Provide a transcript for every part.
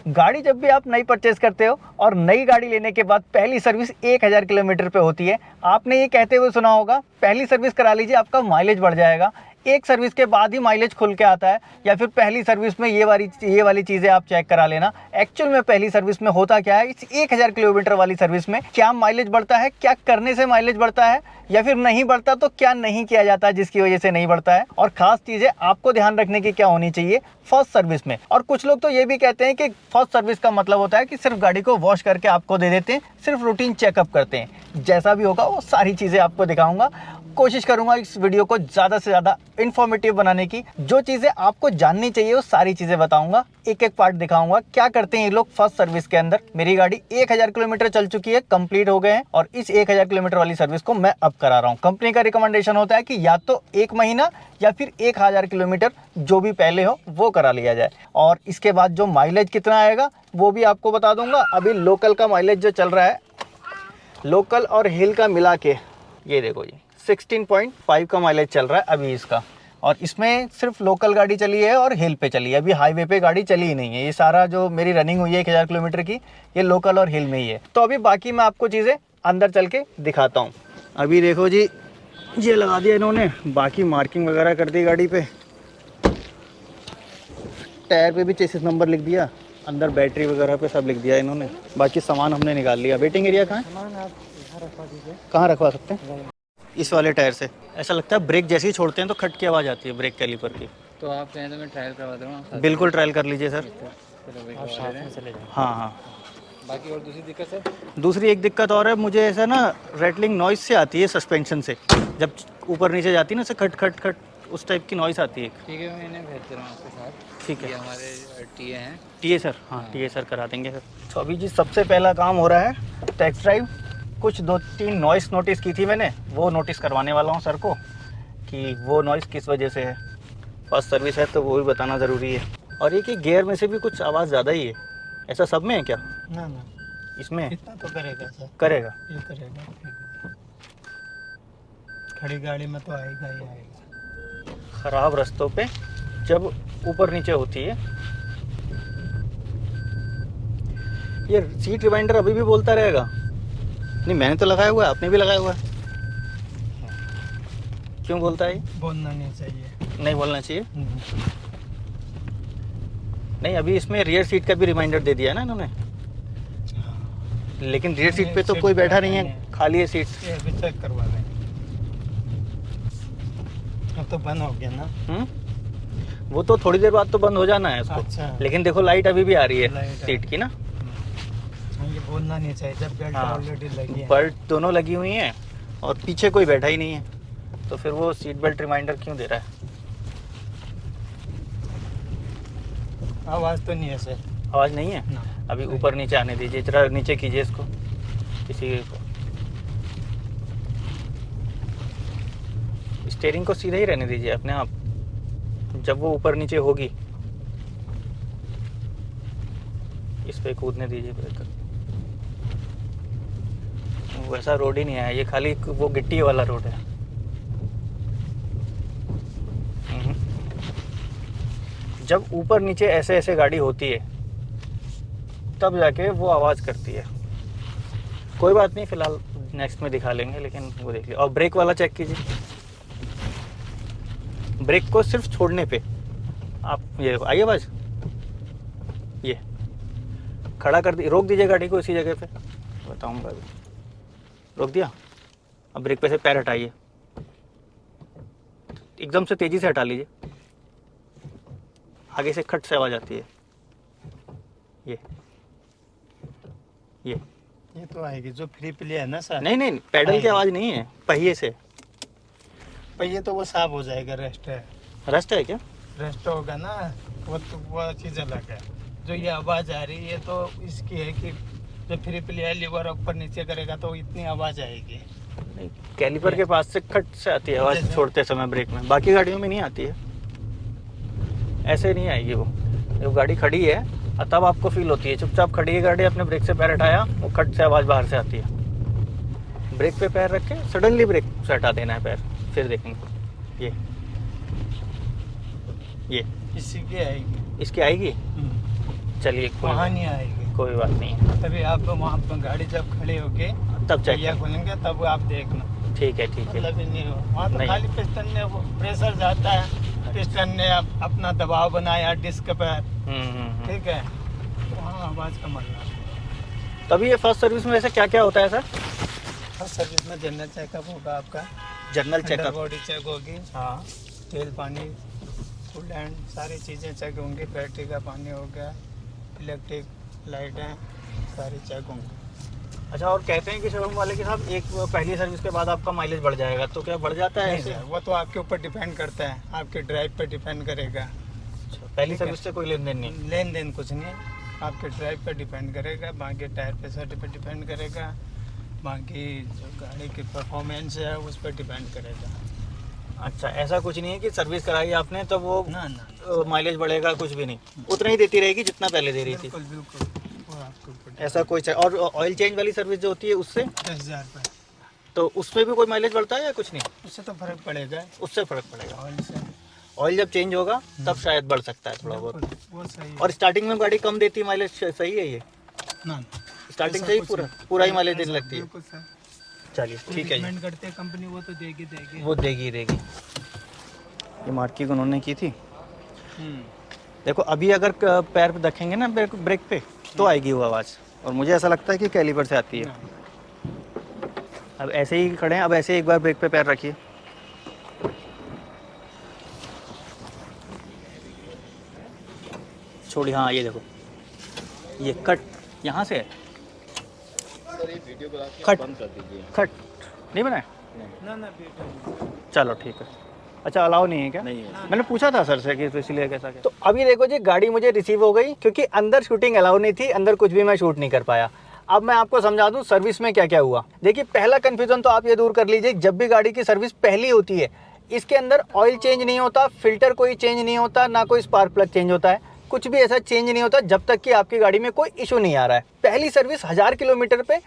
गाड़ी जब भी आप नई परचेज करते हो और नई गाड़ी लेने के बाद पहली सर्विस 1000 किलोमीटर पे होती है। आपने ये कहते हुए सुना होगा पहली सर्विस करा लीजिए आपका माइलेज बढ़ जाएगा। एक सर्विस के बाद ही माइलेज खुल के आता है, या फिर पहली सर्विस में ये वाली चीज़ें आप चेक करा लेना। एक्चुअल में पहली सर्विस में होता क्या है, इस 1000 किलोमीटर वाली सर्विस में क्या माइलेज बढ़ता है, क्या करने से माइलेज बढ़ता है, या फिर नहीं बढ़ता तो क्या नहीं किया जाता है जिसकी वजह से नहीं बढ़ता है, और खास चीज़ें आपको ध्यान रखने की क्या होनी चाहिए फर्स्ट सर्विस में। और कुछ लोग तो ये भी कहते हैं कि फर्स्ट सर्विस का मतलब होता है कि सिर्फ गाड़ी को वॉश करके आपको दे देते हैं, सिर्फ रूटीन चेकअप करते हैं। जैसा भी होगा वो सारी चीज़ें आपको दिखाऊंगा। कोशिश करूंगा इस वीडियो को ज़्यादा से ज़्यादा इन्फॉर्मेटिव बनाने की। जो चीज़ें आपको जाननी चाहिए वो सारी चीज़ें बताऊंगा, एक एक पार्ट दिखाऊंगा क्या करते हैं ये लोग फर्स्ट सर्विस के अंदर। मेरी गाड़ी 1000 किलोमीटर चल चुकी है, कंप्लीट हो गए हैं, और इस 1000 किलोमीटर वाली सर्विस को मैं अब करा रहा हूँ। कंपनी का रिकमेंडेशन होता है कि या तो 1 महीना या फिर 1000 किलोमीटर जो भी पहले हो वो करा लिया जाए। और इसके बाद जो माइलेज कितना आएगा वो भी आपको बता दूंगा। अभी लोकल का माइलेज जो चल रहा है, लोकल और हिल का मिला के, ये देखो जी 16.5 का माइलेज चल रहा है अभी इसका। और इसमें सिर्फ लोकल गाड़ी चली है और हिल पे चली है, अभी हाईवे पे गाड़ी चली ही नहीं है। ये सारा जो मेरी रनिंग हुई है 1000 किलोमीटर की, ये लोकल और हिल में ही है। तो अभी बाकी मैं आपको चीज़ें अंदर चल के दिखाता हूँ। अभी देखो जी, ये लगा दिया इन्होंने, बाकी मार्किंग वगैरह कर दी गाड़ी पे, टायर पे भी चेसिस नंबर लिख दिया, अंदर बैटरी वगैरह पे सब लिख दिया इन्होंने। बाकी सामान हमने निकाल लिया। वेटिंग एरिया कहाँ है, कहाँ रखवा सकते हैं? इस वाले टायर से ऐसा लगता है ब्रेक जैसे ही छोड़ते हैं तो खट की आवाज़ आती है ब्रेक कैलिपर की। तो आप कहें तो मैं ट्रायल करवा दूँगा। बिल्कुल ट्रायल कर लीजिए सर। चले जाओ। हाँ हाँ। बाकी और दूसरी दिक्कत है? दूसरी एक दिक्कत और है, मुझे ऐसा ना रेटलिंग नॉइस से आती है सस्पेंशन से, जब ऊपर नीचे जाती है ना, ऐसे खट खट खट उस टाइप की नॉइस आती है। ठीक है, मैं इन्हें भेज दे रहा हूँ आपके साथ। ठीक है। ये हमारे टीए हैं। टीए सर, हाँ टीए सर करा देंगे सर। तो अभी जी सबसे पहला काम हो रहा है टेस्ट ड्राइव। कुछ 2-3 नॉइस नोटिस की थी मैंने, वो नोटिस करवाने वाला हूँ सर को कि वो नॉइस किस वजह से है। फर्स्ट सर्विस है तो वो भी बताना ज़रूरी है। और ये कि गियर में से भी कुछ आवाज़ ज़्यादा ही है, ऐसा सब में है क्या? ना ना, इसमें इतना तो करेगा सर। करेगा, ये करेगा। खड़ी गाड़ी में तो आएगा ही आएगा। ख़राब रास्तों पे जब ऊपर नीचे होती है। ये सीट रिमाइंडर अभी भी बोलता रहेगा? नहीं, मैंने तो लगाया हुआ है, आपने भी लगाया हुआ है। क्यों बोलता है? बोलना नहीं चाहिए। नहीं बोलना चाहिए। नहीं, अभी इसमें रियर सीट का भी रिमाइंडर दे दिया है ना इन्होंने, लेकिन रियर सीट पे तो कोई बैठा नहीं है, खाली है सीट। ये अभी चेक करवा लेंगे। अब तो बंद हो गया ना। वो तो थोड़ी देर बाद तो बंद हो जाना है उसको। अच्छा। लेकिन देखो लाइट अभी भी आ रही है लाइट सीट की ना। ये बोलना नहीं चाहिए जब बेल्ट ऑलरेडी लगी है। बेल्ट दोनों लगी हुई हैं और पीछे कोई बैठा ही नहीं है, तो फिर वो सीट बेल्ट रिमाइंडर क्यों दे रहा है? आवाज़ तो नहीं है सर। आवाज़ नहीं है ना। अभी। ऊपर नीचे आने दीजिए, जरा नीचे कीजिए इसको किसी को। स्टीयरिंग को सीधा ही रहने दीजिए अपने आप, जब वो ऊपर नीचे होगी इस पे कूदने दीजिए ब्रेक। वैसा रोड ही नहीं है ये, खाली वो गिट्टी वाला रोड है। जब ऊपर नीचे ऐसे ऐसे गाड़ी होती है तब जाके वो आवाज़ करती है। कोई बात नहीं, फिलहाल नेक्स्ट में दिखा लेंगे, लेकिन वो देख लिया। और ब्रेक वाला चेक कीजिए, ब्रेक को सिर्फ छोड़ने पे आप, ये आई आवाज़, ये खड़ा कर दी, रोक दीजिए गाड़ी को इसी जगह पे, बताऊंगा अभी। रोक दिया, अब ब्रेक पे से पैर हटाइए, एकदम से तेज़ी से हटा लीजिए, आगे से खट से आवाज़ आती है। ये तो आएगी जो फ्री प्ले है ना सर। नहीं नहीं, पैडल की आवाज़ नहीं है, पहिए से। पहिए तो वो साफ हो जाएगा, रेस्ट है। रस्ट है क्या? रेस्ट होगा ना, वो तो वो चीज़ अलग है। जो ये आवाज़ आ रही है तो इसकी है कि जो फ्री प्ले है, लीवर ऊपर नीचे करेगा तो इतनी आवाज़ आएगी। नहीं, कैलिपर के पास से खट से आती है आवाज़ छोड़ते समय ब्रेक में, बाकी गाड़ियों में नहीं आती है, ऐसे नहीं आएगी वो। जब गाड़ी खड़ी है तब आपको फील होती है, चुपचाप खड़ी है गाड़ी, अपने ब्रेक से पैर हटाया, वो खट से आवाज़ बाहर से आती है। ब्रेक पे पैर रख के सडनली ब्रेक से हटा देना है पैर, फिर देखेंगे। ये इसी की आएगी। इसकी आएगी। चलिए वहाँ नहीं आएगी। कोई बात नहीं है, तभी आप वहाँ पर गाड़ी जब खड़ी होगी तब चेक पहिया खोलेंगे तब आप देखना। ठीक है मतलब ही नहीं हो वहाँ तो नहीं। खाली पिस्टन ने वो प्रेशर जाता है, पिस्टन ने अपना दबाव बनाया डिस्क पर, ठीक है, वहाँ आवाज़ का मरना। तभी ये फर्स्ट सर्विस में वैसे क्या क्या होता है सर? फर्स्ट सर्विस में जनरल चेकअप होगा आपका, जनरल चेकअप, बॉडी चेक होगी, हाँ, तेल पानी कूलेंट सारी चीज़ें चेक होंगी, बैटरी का पानी हो गया, इलेक्ट्रिक लाइटें सारी चेक होंगी। अच्छा, और कहते हैं कि शोरूम वाले के साथ एक पहली सर्विस के बाद आपका माइलेज बढ़ जाएगा, तो क्या बढ़ जाता है नहीं ऐसे? सर, वो तो आपके ऊपर डिपेंड करता है, आपके ड्राइव पर डिपेंड करेगा। अच्छा, पहली ठीक है। सर्विस से कोई लेन देन नहीं? लेन देन कुछ नहीं, आपके ड्राइव पर डिपेंड करेगा, बाकी टायर प्रेशर पर डिपेंड करेगा, बाकी जो गाड़ी की परफॉर्मेंस है उस पर डिपेंड करेगा। अच्छा, ऐसा कुछ नहीं है कि सर्विस कराई आपने तो वो ना ना माइलेज बढ़ेगा, कुछ भी नहीं, उतना ही देती रहेगी जितना पहले दे रही थी। बिल्कुल बिल्कुल, वो आपके ऊपर ऐसा कोई और ऑयल चेंज वाली सर्विस जो होती है उससे 10,000 रुपये, तो उसमें भी कोई माइलेज बढ़ता है या कुछ नहीं? उससे तो फर्क पड़ेगा उससे फर्क पड़ेगा, ऑयल से। ऑयल जब चेंज होगा तब शायद बढ़ सकता है थोड़ा बहुत। बिल्कुल, वो सही है। और स्टार्टिंग में गाड़ी कम देती है माइलेज, सही है ये? ना ना, स्टार्टिंग ऐसा से ही कुछ पूरा नहीं। पूरा ही माइलेज देने लगती है? बिल्कुल सर, चलिए ठीक है जी, रिकमेंड करते हैं कंपनी, वो तो देगी देगी। वो देगी ही देगी। ये मार्किंग उन्होंने की थी, हम्म, देखो अभी अगर पैर पे रखेंगे ना ब्रेक पे तो आएगी वो आवाज़, और मुझे ऐसा लगता है कि कैलिपर से आती है। ना। अब ऐसे ही खड़े हैं, अब ऐसे ही एक बार ब्रेक पे पैर रखिए, छोड़िए, हाँ ये देखो, ये कट यहाँ से है, कट कट नहीं बनाए? ना ना बेटा, चलो ठीक है। अच्छा, अलाउ नहीं है क्या? नहीं है। मैंने पूछा था सर से कि तो इसलिए कैसा क्या। तो अभी देखो जी, गाड़ी मुझे रिसीव हो गई, क्योंकि अंदर शूटिंग अलाउ नहीं थी, अंदर कुछ भी मैं शूट नहीं कर पाया। अब मैं आपको समझा दूं सर्विस में क्या क्या हुआ। देखिए, पहला कंफ्यूजन तो आप ये दूर कर लीजिए, जब भी गाड़ी की सर्विस पहली होती है इसके अंदर ऑयल चेंज नहीं होता, फिल्टर कोई चेंज नहीं होता, ना कोई स्पार्क प्लग चेंज होता है, कुछ भी ऐसा चेंज नहीं होता जब तक कि आपकी गाड़ी में कोई इशू नहीं आ रहा है। पहली सर्विस 1000 किलोमीटर पे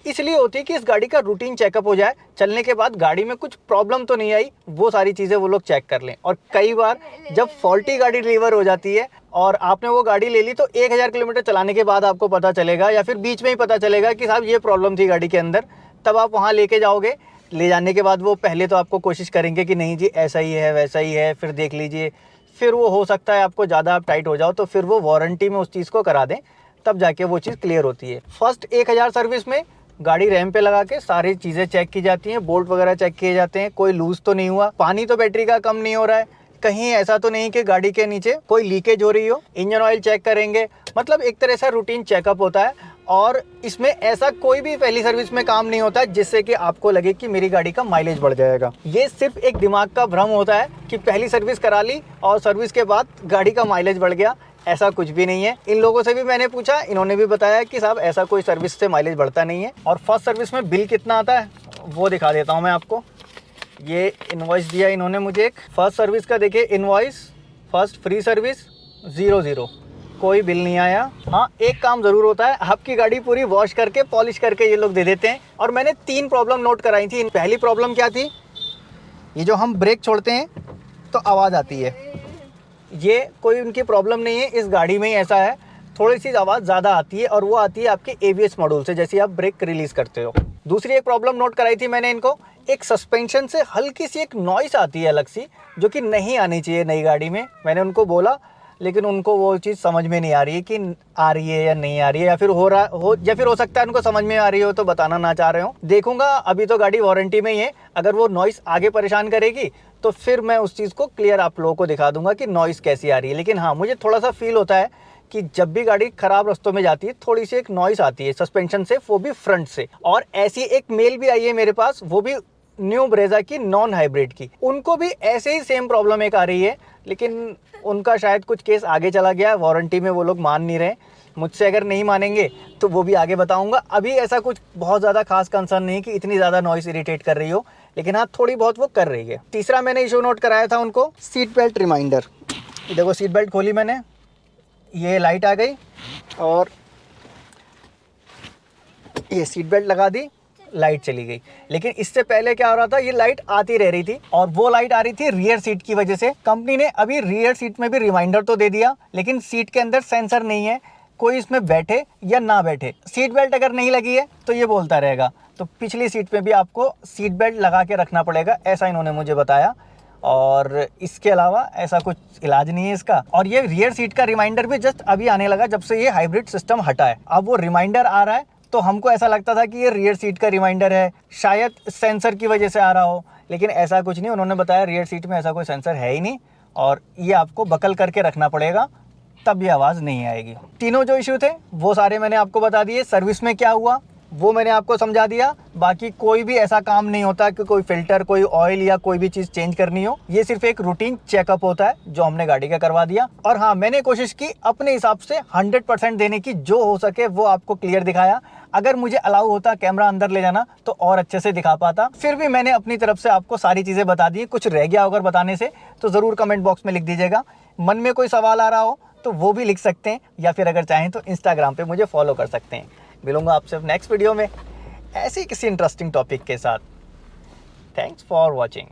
इसलिए होती है कि इस गाड़ी का रूटीन चेकअप हो जाए, चलने के बाद गाड़ी में कुछ प्रॉब्लम तो नहीं आई, वो सारी चीज़ें वो लोग चेक कर लें। और कई बार जब फॉल्टी गाड़ी डिलीवर हो जाती है और आपने वो गाड़ी ले ली, तो 1000 किलोमीटर चलाने के बाद आपको पता चलेगा, या फिर बीच में ही पता चलेगा कि साहब ये प्रॉब्लम थी गाड़ी के अंदर, तब आप वहाँ लेके जाओगे। ले जाने के बाद वो पहले तो आपको कोशिश करेंगे कि नहीं जी ऐसा ही है वैसा ही है, फिर देख लीजिए, फिर वो हो सकता है आपको ज़्यादा आप टाइट हो जाओ, तो फिर वो वारंटी में उस चीज़ को करा दें, तब जाके वो चीज़ क्लियर होती है। फर्स्ट 1000 सर्विस में गाड़ी रैम पे लगा के सारी चीज़ें चेक की जाती हैं, बोल्ट वगैरह चेक किए जाते हैं, कोई लूज तो नहीं हुआ, पानी तो बैटरी का कम नहीं हो रहा है, कहीं ऐसा तो नहीं कि गाड़ी के नीचे कोई लीकेज हो रही हो, इंजन ऑयल चेक करेंगे, मतलब एक तरह से रूटीन चेकअप होता है। और इसमें ऐसा कोई भी पहली सर्विस में काम नहीं होता जिससे कि आपको लगे कि मेरी गाड़ी का माइलेज बढ़ जाएगा। ये सिर्फ एक दिमाग का भ्रम होता है कि पहली सर्विस करा ली और सर्विस के बाद गाड़ी का माइलेज बढ़ गया, ऐसा कुछ भी नहीं है। इन लोगों से भी मैंने पूछा, इन्होंने भी बताया कि साहब ऐसा कोई सर्विस से माइलेज बढ़ता नहीं है। और फर्स्ट सर्विस में बिल कितना आता है वो दिखा देता हूँ मैं आपको। ये इनवॉइस दिया इन्होंने मुझे एक, फर्स्ट सर्विस का देखिए इनवॉइस, फर्स्ट फ्री सर्विस 00, कोई बिल नहीं आया। हाँ, एक काम ज़रूर होता है, आपकी गाड़ी पूरी वॉश करके पॉलिश करके ये लोग दे देते हैं। और मैंने 3 प्रॉब्लम नोट कराई थी। पहली प्रॉब्लम क्या थी, ये जो हम ब्रेक छोड़ते हैं तो आवाज़ आती है, ये कोई उनकी प्रॉब्लम नहीं है, इस गाड़ी में ही ऐसा है, थोड़ी सी आवाज़ ज़्यादा आती है और वो आती है आपके ABS मॉड्यूल से, जैसे आप ब्रेक रिलीज़ करते हो। दूसरी एक प्रॉब्लम नोट कराई थी मैंने इनको, एक सस्पेंशन से हल्की सी एक नॉइस आती है अलग सी, जो कि नहीं आनी चाहिए नई गाड़ी में। मैंने उनको बोला, लेकिन उनको वो चीज़ समझ में नहीं आ रही है कि आ रही है या नहीं आ रही है, या फिर हो सकता है उनको समझ में आ रही हो तो बताना ना चाह रहे हो। देखूंगा, अभी तो गाड़ी वारंटी में ही है, अगर वो नॉइस आगे परेशान करेगी तो फिर मैं उस चीज़ को क्लियर आप लोगों को दिखा दूंगा कि नॉइस कैसी आ रही है। लेकिन हाँ, मुझे थोड़ा सा फील होता है कि जब भी गाड़ी खराब रास्तों में जाती है थोड़ी सी एक नॉइस आती है सस्पेंशन से, वो भी फ्रंट से। और ऐसी एक मेल भी आई है मेरे पास, वो भी न्यू ब्रेजा की नॉन हाइब्रिड की, उनको भी ऐसे ही सेम प्रॉब्लम एक आ रही है, लेकिन उनका शायद कुछ केस आगे चला गया, वारंटी में वो लोग मान नहीं रहे। मुझसे अगर नहीं मानेंगे तो वो भी आगे बताऊंगा। अभी ऐसा कुछ बहुत ज़्यादा खास कंसर्न नहीं कि इतनी ज़्यादा नॉइस इरिटेट कर रही हो, लेकिन हाँ थोड़ी बहुत वो कर रही है। तीसरा मैंने इशू नोट कराया था उनको, सीट बेल्ट रिमाइंडर। देखो सीट बेल्ट खोली मैंने, ये लाइट आ गई और ये सीट बेल्ट लगा दी, लाइट चली गई। लेकिन इससे पहले क्या हो रहा था, ये लाइट आती रह रही थी और वो लाइट आ रही थी रियर सीट की वजह से। कंपनी ने अभी रियर सीट में भी रिमाइंडर तो दे दिया, लेकिन सीट के अंदर सेंसर नहीं है, कोई इसमें बैठे या ना बैठे। सीट बेल्ट अगर नहीं लगी है तो ये बोलता रहेगा, तो पिछली सीट पे भी आपको सीट बेल्ट लगा के रखना पड़ेगा, ऐसा इन्होंने मुझे बताया। और इसके अलावा ऐसा कुछ इलाज नहीं है इसका। और ये रियर सीट का रिमाइंडर भी जस्ट अभी आने लगा जब से ये हाइब्रिड सिस्टम हटा है। अब वो रिमाइंडर आ रहा है, तो हमको ऐसा लगता था कि ये रियर सीट का रिमाइंडर है, शायद सेंसर की वजह से आ रहा हो, लेकिन ऐसा कुछ नहीं। उन्होंने बताया रियर सीट में ऐसा कोई सेंसर है ही नहीं, और ये आपको बकल करके रखना पड़ेगा, तब ये आवाज़ नहीं आएगी। तीनों जो इशू थे वो सारे मैंने आपको बता दिए। सर्विस में क्या हुआ वो मैंने आपको समझा दिया। बाकी कोई भी ऐसा काम नहीं होता कि कोई फ़िल्टर, कोई ऑयल या कोई भी चीज़ चेंज करनी हो। ये सिर्फ एक रूटीन चेकअप होता है जो हमने गाड़ी का करवा दिया। और हाँ, मैंने कोशिश की अपने हिसाब से 100% देने की, जो हो सके वो आपको क्लियर दिखाया। अगर मुझे अलाउ होता कैमरा अंदर ले जाना तो और अच्छे से दिखा पाता, फिर भी मैंने अपनी तरफ से आपको सारी चीज़ें बता दी। कुछ रह गया अगर बताने से तो ज़रूर कमेंट बॉक्स में लिख दीजिएगा। मन में कोई सवाल आ रहा हो तो वो भी लिख सकते हैं, या फिर अगर चाहें तो इंस्टाग्राम पे मुझे फॉलो कर सकते हैं। मिलूंगा आपसे नेक्स्ट वीडियो में ऐसे ही किसी इंटरेस्टिंग टॉपिक के साथ। Thanks for watching.